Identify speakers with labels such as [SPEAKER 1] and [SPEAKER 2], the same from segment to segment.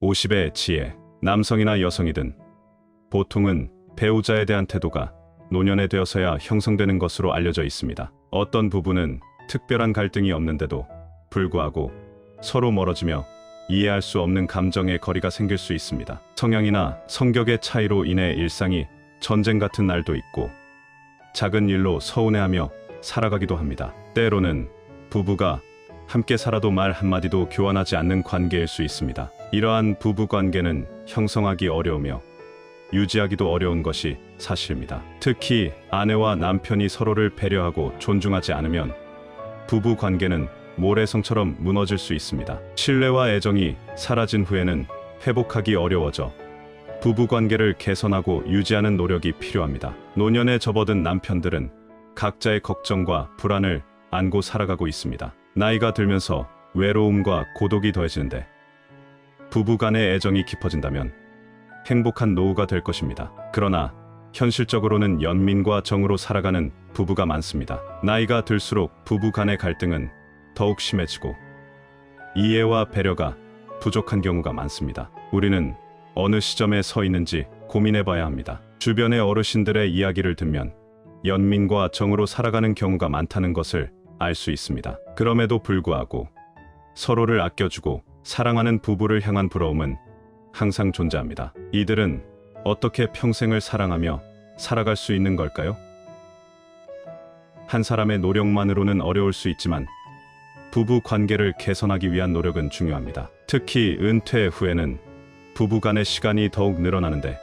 [SPEAKER 1] 50의 지혜. 남성이나 여성이든 보통은 배우자에 대한 태도가 노년에 되어서야 형성되는 것으로 알려져 있습니다. 어떤 부부는 특별한 갈등이 없는데도 불구하고 서로 멀어지며 이해할 수 없는 감정의 거리가 생길 수 있습니다. 성향이나 성격의 차이로 인해 일상이 전쟁 같은 날도 있고 작은 일로 서운해하며 살아가기도 합니다. 때로는 부부가 함께 살아도 말 한마디도 교환하지 않는 관계일 수 있습니다. 이러한 부부 관계는 형성하기 어려우며 유지하기도 어려운 것이 사실입니다. 특히 아내와 남편이 서로를 배려하고 존중하지 않으면 부부 관계는 모래성처럼 무너질 수 있습니다. 신뢰와 애정이 사라진 후에는 회복하기 어려워져 부부 관계를 개선하고 유지하는 노력이 필요합니다. 노년에 접어든 남편들은 각자의 걱정과 불안을 안고 살아가고 있습니다. 나이가 들면서 외로움과 고독이 더해지는데 부부 간의 애정이 깊어진다면 행복한 노후가 될 것입니다. 그러나 현실적으로는 연민과 정으로 살아가는 부부가 많습니다. 나이가 들수록 부부 간의 갈등은 더욱 심해지고 이해와 배려가 부족한 경우가 많습니다. 우리는 어느 시점에 서 있는지 고민해봐야 합니다. 주변의 어르신들의 이야기를 듣면 연민과 정으로 살아가는 경우가 많다는 것을 알 수 있습니다. 그럼에도 불구하고 서로를 아껴주고 사랑하는 부부를 향한 부러움은 항상 존재합니다. 이들은 어떻게 평생을 사랑하며 살아갈 수 있는 걸까요? 한 사람의 노력만으로는 어려울 수 있지만 부부 관계를 개선하기 위한 노력은 중요합니다. 특히 은퇴 후에는 부부 간의 시간이 더욱 늘어나는데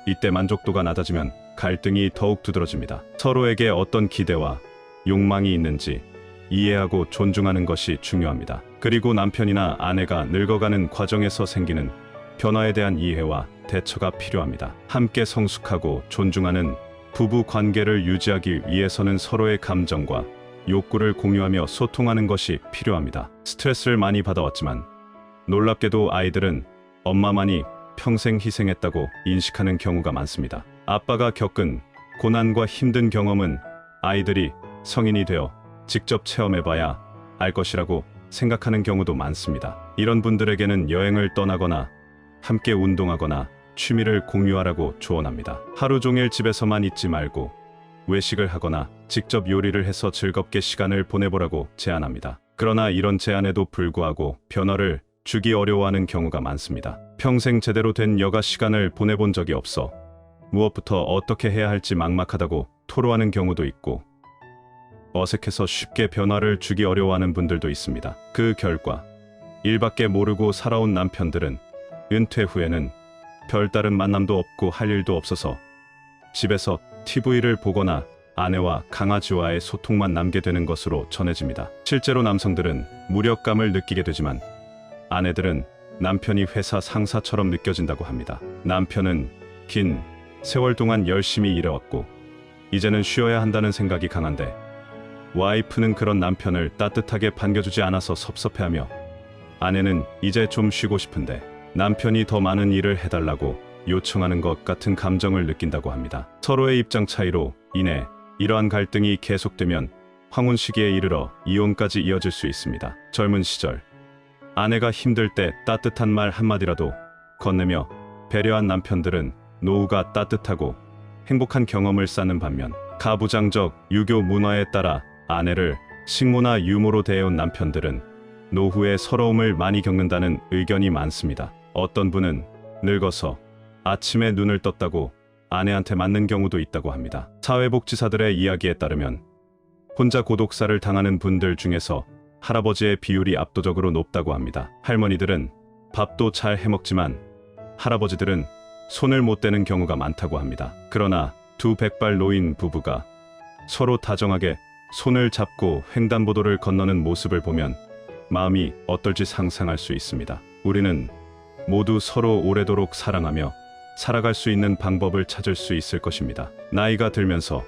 [SPEAKER 1] 이때 만족도가 낮아지면 갈등이 더욱 두드러집니다. 서로에게 어떤 기대와 욕망이 있는지 이해하고 존중하는 것이 중요합니다. 그리고 남편이나 아내가 늙어가는 과정에서 생기는 변화에 대한 이해와 대처가 필요합니다. 함께 성숙하고 존중하는 부부 관계를 유지하기 위해서는 서로의 감정과 욕구를 공유하며 소통하는 것이 필요합니다. 스트레스를 많이 받아왔지만 놀랍게도 아이들은 엄마만이 평생 희생했다고 인식하는 경우가 많습니다. 아빠가 겪은 고난과 힘든 경험은 아이들이 성인이 되어 직접 체험해봐야 알 것이라고 생각하는 경우도 많습니다. 이런 분들에게는 여행을 떠나거나 함께 운동하거나 취미를 공유하라고 조언합니다. 하루 종일 집에서만 있지 말고 외식을 하거나 직접 요리를 해서 즐겁게 시간을 보내보라고 제안합니다. 그러나 이런 제안에도 불구하고 변화를 주기 어려워하는 경우가 많습니다. 평생 제대로 된 여가 시간을 보내본 적이 없어 무엇부터 어떻게 해야 할지 막막하다고 토로하는 경우도 있고 어색해서 쉽게 변화를 주기 어려워하는 분들도 있습니다. 그 결과 일밖에 모르고 살아온 남편들은 은퇴 후에는 별다른 만남도 없고 할 일도 없어서 집에서 TV를 보거나 아내와 강아지와의 소통만 남게 되는 것으로 전해집니다. 실제로 남성들은 무력감을 느끼게 되지만 아내들은 남편이 회사 상사처럼 느껴진다고 합니다. 남편은 긴 세월 동안 열심히 일해왔고 이제는 쉬어야 한다는 생각이 강한데 와이프는 그런 남편을 따뜻하게 반겨주지 않아서 섭섭해하며 아내는 이제 좀 쉬고 싶은데 남편이 더 많은 일을 해달라고 요청하는 것 같은 감정을 느낀다고 합니다. 서로의 입장 차이로 인해 이러한 갈등이 계속되면 황혼 시기에 이르러 이혼까지 이어질 수 있습니다. 젊은 시절 아내가 힘들 때 따뜻한 말 한마디라도 건네며 배려한 남편들은 노후가 따뜻하고 행복한 경험을 쌓는 반면 가부장적 유교 문화에 따라 아내를 식모나 유모로 대해온 남편들은 노후에 서러움을 많이 겪는다는 의견이 많습니다. 어떤 분은 늙어서 아침에 눈을 떴다고 아내한테 맞는 경우도 있다고 합니다. 사회복지사들의 이야기에 따르면 혼자 고독사를 당하는 분들 중에서 할아버지의 비율이 압도적으로 높다고 합니다. 할머니들은 밥도 잘 해먹지만 할아버지들은 손을 못 대는 경우가 많다고 합니다. 그러나 두 백발 노인 부부가 서로 다정하게 손을 잡고 횡단보도를 건너는 모습을 보면 마음이 어떨지 상상할 수 있습니다. 우리는 모두 서로 오래도록 사랑하며 살아갈 수 있는 방법을 찾을 수 있을 것입니다. 나이가 들면서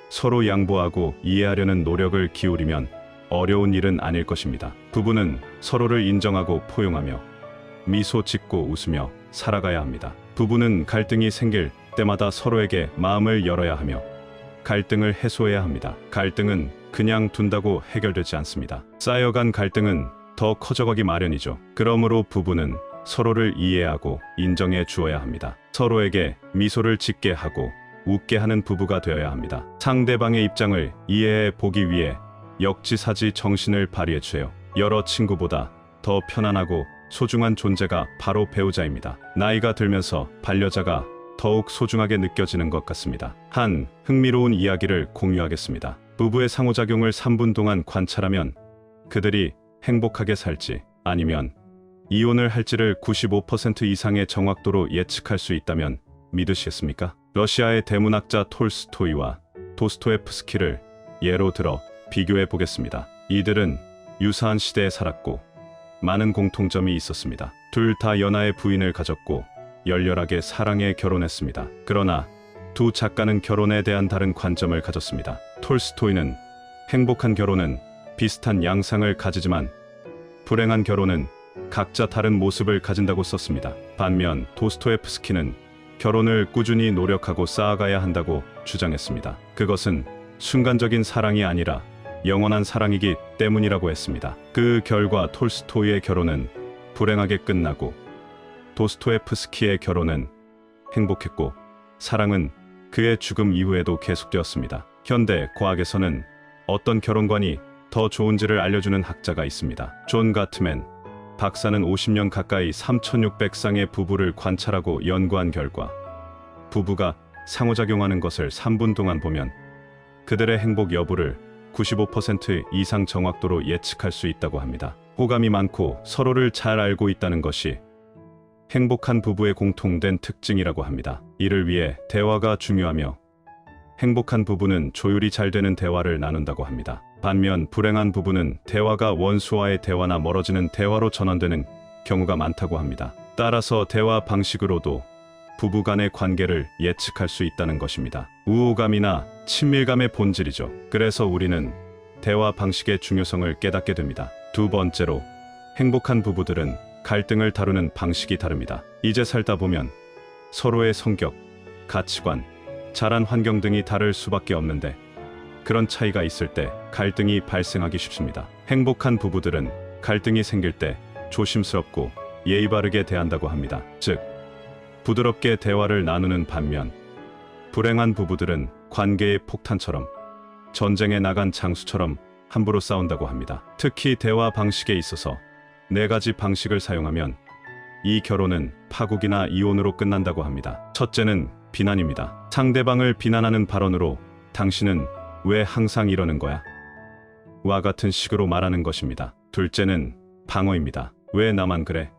[SPEAKER 1] 서로 양보하고 이해하려는 노력을 기울이면 어려운 일은 아닐 것입니다. 부부는 서로를 인정하고 포용하며 미소 짓고 웃으며 살아가야 합니다. 부부는 갈등이 생길 때마다 서로에게 마음을 열어야 하며 갈등을 해소해야 합니다. 갈등은 그냥 둔다고 해결되지 않습니다. 쌓여간 갈등은 더 커져가기 마련이죠. 그러므로 부부는 서로를 이해하고 인정해 주어야 합니다. 서로에게 미소를 짓게 하고 웃게 하는 부부가 되어야 합니다. 상대방의 입장을 이해해 보기 위해 역지사지 정신을 발휘해 주세요. 여러 친구보다 더 편안하고 소중한 존재가 바로 배우자입니다. 나이가 들면서 반려자가 더욱 소중하게 느껴지는 것 같습니다. 한 흥미로운 이야기를 공유하겠습니다. 부부의 상호작용을 3분 동안 관찰하면 그들이 행복하게 살지 아니면 이혼을 할지를 95% 이상의 정확도로 예측할 수 있다면 믿으시겠습니까? 러시아의 대문학자 톨스토이와 도스토옙스키를 예로 들어 비교해 보겠습니다. 이들은 유사한 시대에 살았고 많은 공통점이 있었습니다. 둘 다 연하의 부인을 가졌고 열렬하게 사랑해 결혼했습니다. 그러나 두 작가는 결혼에 대한 다른 관점을 가졌습니다. 톨스토이는 행복한 결혼은 비슷한 양상을 가지지만 불행한 결혼은 각자 다른 모습을 가진다고 썼습니다. 반면 도스토옙스키는 결혼을 꾸준히 노력하고 쌓아가야 한다고 주장했습니다. 그것은 순간적인 사랑이 아니라 영원한 사랑이기 때문이라고 했습니다. 그 결과 톨스토이의 결혼은 불행하게 끝나고 도스토옙스키의 결혼은 행복했고 사랑은 그의 죽음 이후에도 계속되었습니다. 현대 과학에서는 어떤 결혼관이 더 좋은지를 알려주는 학자가 있습니다. 존 가트맨 박사는 50년 가까이 3,600쌍의 부부를 관찰하고 연구한 결과 부부가 상호작용하는 것을 3분 동안 보면 그들의 행복 여부를 95% 이상 정확도로 예측할 수 있다고 합니다. 호감이 많고 서로를 잘 알고 있다는 것이 행복한 부부의 공통된 특징이라고 합니다. 이를 위해 대화가 중요하며 행복한 부부는 조율이 잘 되는 대화를 나눈다고 합니다. 반면 불행한 부부는 대화가 원수와의 대화나 멀어지는 대화로 전환되는 경우가 많다고 합니다. 따라서 대화 방식으로도 부부 간의 관계를 예측할 수 있다는 것입니다. 우호감이나 친밀감의 본질이죠. 그래서 우리는 대화 방식의 중요성을 깨닫게 됩니다. 두 번째로, 행복한 부부들은 갈등을 다루는 방식이 다릅니다. 이제 살다 보면 서로의 성격, 가치관, 자란 환경 등이 다를 수밖에 없는데 그런 차이가 있을 때 갈등이 발생하기 쉽습니다. 행복한 부부들은 갈등이 생길 때 조심스럽고 예의 바르게 대한다고 합니다. 즉, 부드럽게 대화를 나누는 반면 불행한 부부들은 관계의 폭탄처럼 전쟁에 나간 장수처럼 함부로 싸운다고 합니다. 특히 대화 방식에 있어서 4가지 방식을 사용하면 이 결혼은 파국이나 이혼으로 끝난다고 합니다. 첫째는 비난입니다. 상대방을 비난하는 발언으로 당신은 왜 항상 이러는 거야? 와 같은 식으로 말하는 것입니다. 둘째는 방어입니다. 왜 나만 그래?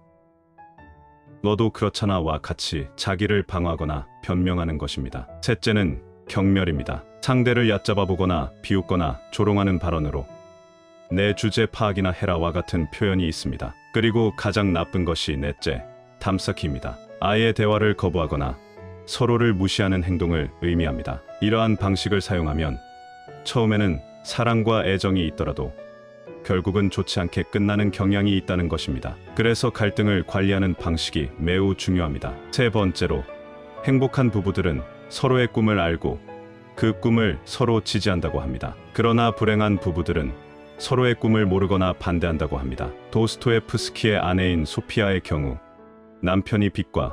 [SPEAKER 1] 너도 그렇잖아 와 같이 자기를 방어하거나 변명하는 것입니다. 셋째는 경멸입니다. 상대를 얕잡아 보거나 비웃거나 조롱하는 발언으로 내 주제 파악이나 해라와 같은 표현이 있습니다. 그리고 가장 나쁜 것이 넷째, 담쌓기입니다. 아예 대화를 거부하거나 서로를 무시하는 행동을 의미합니다. 이러한 방식을 사용하면 처음에는 사랑과 애정이 있더라도 결국은 좋지 않게 끝나는 경향이 있다는 것입니다. 그래서 갈등을 관리하는 방식이 매우 중요합니다. 세 번째로, 행복한 부부들은 서로의 꿈을 알고 그 꿈을 서로 지지한다고 합니다. 그러나 불행한 부부들은 서로의 꿈을 모르거나 반대한다고 합니다. 도스토옙스키의 아내인 소피아의 경우 남편이 빚과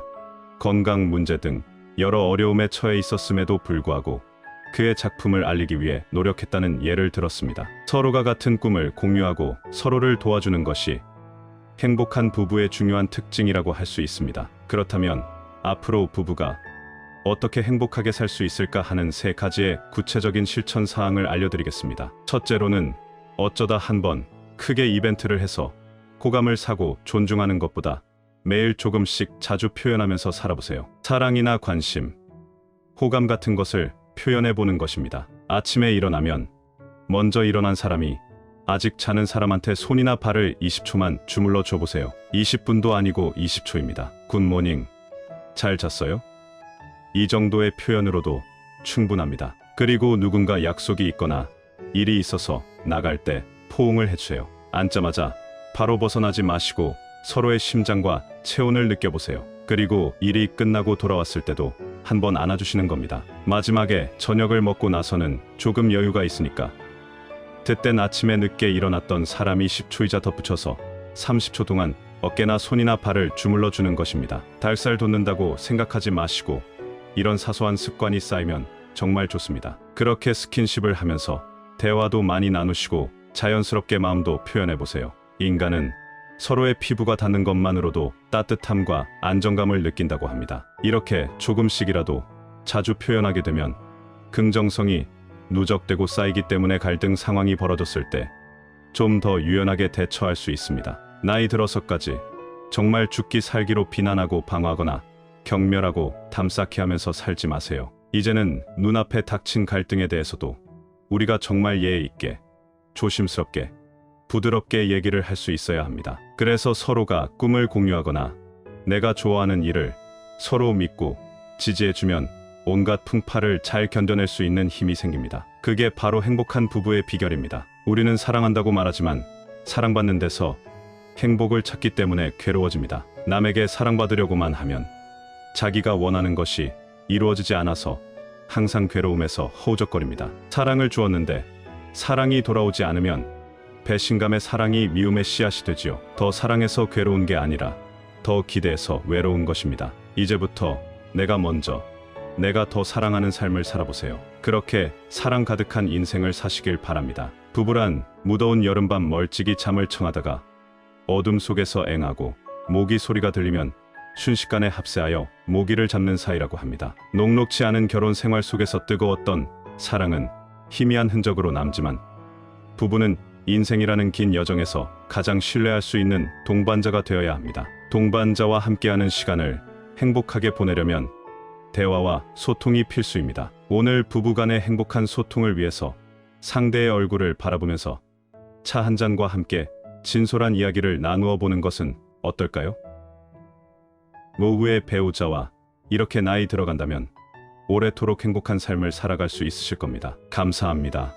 [SPEAKER 1] 건강 문제 등 여러 어려움에 처해 있었음에도 불구하고 그의 작품을 알리기 위해 노력했다는 예를 들었습니다. 서로가 같은 꿈을 공유하고 서로를 도와주는 것이 행복한 부부의 중요한 특징이라고 할 수 있습니다. 그렇다면 앞으로 부부가 어떻게 행복하게 살 수 있을까 하는 3가지의 구체적인 실천 사항을 알려드리겠습니다. 첫째로는 어쩌다 한번 크게 이벤트를 해서 호감을 사고 존중하는 것보다 매일 조금씩 자주 표현하면서 살아보세요. 사랑이나 관심, 호감 같은 것을 표현해보는 것입니다. 아침에 일어나면 먼저 일어난 사람이 아직 자는 사람한테 손이나 발을 20초만 주물러 줘보세요. 20분도 아니고 20초입니다. 굿모닝, 잘 잤어요? 이 정도의 표현으로도 충분합니다. 그리고 누군가 약속이 있거나 일이 있어서 나갈 때 포옹을 해주세요. 앉자마자 바로 벗어나지 마시고 서로의 심장과 체온을 느껴보세요. 그리고 일이 끝나고 돌아왔을 때도 한번 안아주시는 겁니다. 마지막에 저녁을 먹고 나서는 조금 여유가 있으니까 그땐 아침에 늦게 일어났던 사람이 10초이자 덧붙여서 30초 동안 어깨나 손이나 발을 주물러 주는 것입니다. 달살 돋는다고 생각하지 마시고 이런 사소한 습관이 쌓이면 정말 좋습니다. 그렇게 스킨십을 하면서 대화도 많이 나누시고 자연스럽게 마음도 표현해 보세요. 인간은 서로의 피부가 닿는 것만으로도 따뜻함과 안정감을 느낀다고 합니다. 이렇게 조금씩이라도 자주 표현하게 되면 긍정성이 누적되고 쌓이기 때문에 갈등 상황이 벌어졌을 때 좀 더 유연하게 대처할 수 있습니다. 나이 들어서까지 정말 죽기 살기로 비난하고 방어하거나 경멸하고 담쌓기 하면서 살지 마세요. 이제는 눈앞에 닥친 갈등에 대해서도 우리가 정말 예의 있게 조심스럽게 부드럽게 얘기를 할 수 있어야 합니다. 그래서 서로가 꿈을 공유하거나 내가 좋아하는 일을 서로 믿고 지지해주면 온갖 풍파를 잘 견뎌낼 수 있는 힘이 생깁니다. 그게 바로 행복한 부부의 비결입니다. 우리는 사랑한다고 말하지만 사랑받는 데서 행복을 찾기 때문에 괴로워집니다. 남에게 사랑받으려고만 하면 자기가 원하는 것이 이루어지지 않아서 항상 괴로움에서 허우적거립니다. 사랑을 주었는데 사랑이 돌아오지 않으면 배신감의 사랑이 미움의 씨앗이 되지요. 더 사랑해서 괴로운 게 아니라 더 기대해서 외로운 것입니다. 이제부터 내가 먼저 내가 더 사랑하는 삶을 살아보세요. 그렇게 사랑 가득한 인생을 사시길 바랍니다. 부부란 무더운 여름밤 멀찍이 잠을 청하다가 어둠 속에서 앵하고 모기 소리가 들리면 순식간에 합세하여 모기를 잡는 사이라고 합니다. 녹록치 않은 결혼 생활 속에서 뜨거웠던 사랑은 희미한 흔적으로 남지만 부부는 인생이라는 긴 여정에서 가장 신뢰할 수 있는 동반자가 되어야 합니다. 동반자와 함께하는 시간을 행복하게 보내려면 대화와 소통이 필수입니다. 오늘 부부간의 행복한 소통을 위해서 상대의 얼굴을 바라보면서 차 한 잔과 함께 진솔한 이야기를 나누어 보는 것은 어떨까요? 노후의 배우자와 이렇게 나이 들어간다면 오래도록 행복한 삶을 살아갈 수 있으실 겁니다. 감사합니다.